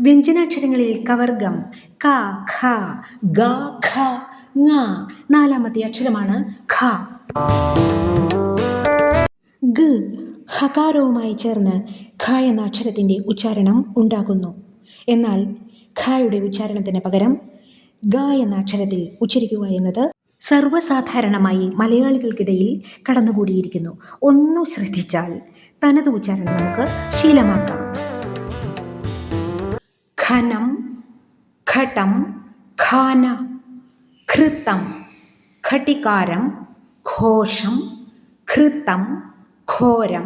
വ്യഞ്ജനാക്ഷരങ്ങളിൽ കവർഗം ക, ഖ, ഗ, ഖ, ങ. നാലാമത്തെ അക്ഷരമാണ് ഖ. ഗ ഹകാരവുമായി ചേർന്ന് ഖ എന്ന അക്ഷരത്തിൻ്റെ ഉച്ചാരണം ഉണ്ടാകുന്നു. എന്നാൽ ഖയുടെ ഉച്ചാരണത്തിന് പകരം ഗ എന്ന അക്ഷരത്തിൽ ഉച്ചരിക്കുക എന്നത് സർവ്വസാധാരണമായി മലയാളികൾക്കിടയിൽ കടന്നുകൂടിയിരിക്കുന്നു. ഒന്നു ശ്രദ്ധിച്ചാൽ തനത് ഉച്ചാരണം നമുക്ക് ശീലമാക്കാം. ഖനം, ഘടം, ഖാന, ഘൃതം, ഘടികാരം, ഘോഷം, ഘൃതം, ഘോരം,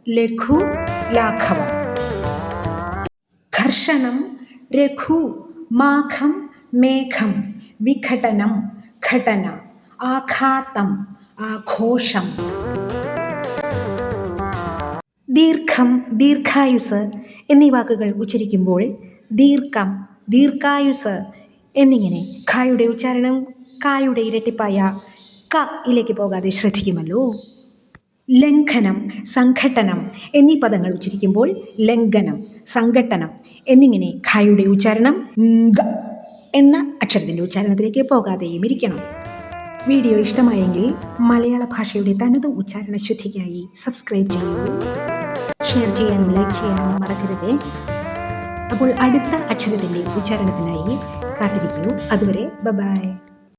ലഘു, ലാഘവം. ഘർഷണം, രഘു, മാഘം, മേഘം, വിഘടനം, ഘടന, ആഘാതം, ആഘോഷം. ദീർഘം, ദീർഘായുസ് എന്നീ വാക്കുകൾ ഉച്ചരിക്കുമ്പോൾ ദീർഘം, ദീർഘായുസ് എന്നിങ്ങനെ ഖയുടെ ഉച്ചാരണം കായുടെ ഇരട്ടിപ്പായ ക യിലേക്ക് പോകാതെ ശ്രദ്ധിക്കുമല്ലോ. ലംഘനം, സംഘട്ടനം എന്നീ പദങ്ങൾ ഉച്ചരിക്കുമ്പോൾ ലംഘനം, സംഘട്ടനം എന്നിങ്ങനെ ഖയുടെ ഉച്ചാരണം ഗ എന്ന അക്ഷരത്തിൻ്റെ ഉച്ചാരണത്തിലേക്ക് പോകാതെയും ഇരിക്കണം. വീഡിയോ ഇഷ്ടമായെങ്കിൽ മലയാള ഭാഷയുടെ തനത് ഉച്ചാരണ ശുദ്ധിക്കായി സബ്സ്ക്രൈബ് ചെയ്യൂ, ഷെയർ ചെയ്യാനും ലൈക്ക് ചെയ്യാനും മറക്കരുതേ. അപ്പോൾ അടുത്ത അക്ഷരത്തിൻ്റെ ഉച്ചാരണത്തിനായി കാത്തിരിക്കൂ. അതുവരെ ബൈ.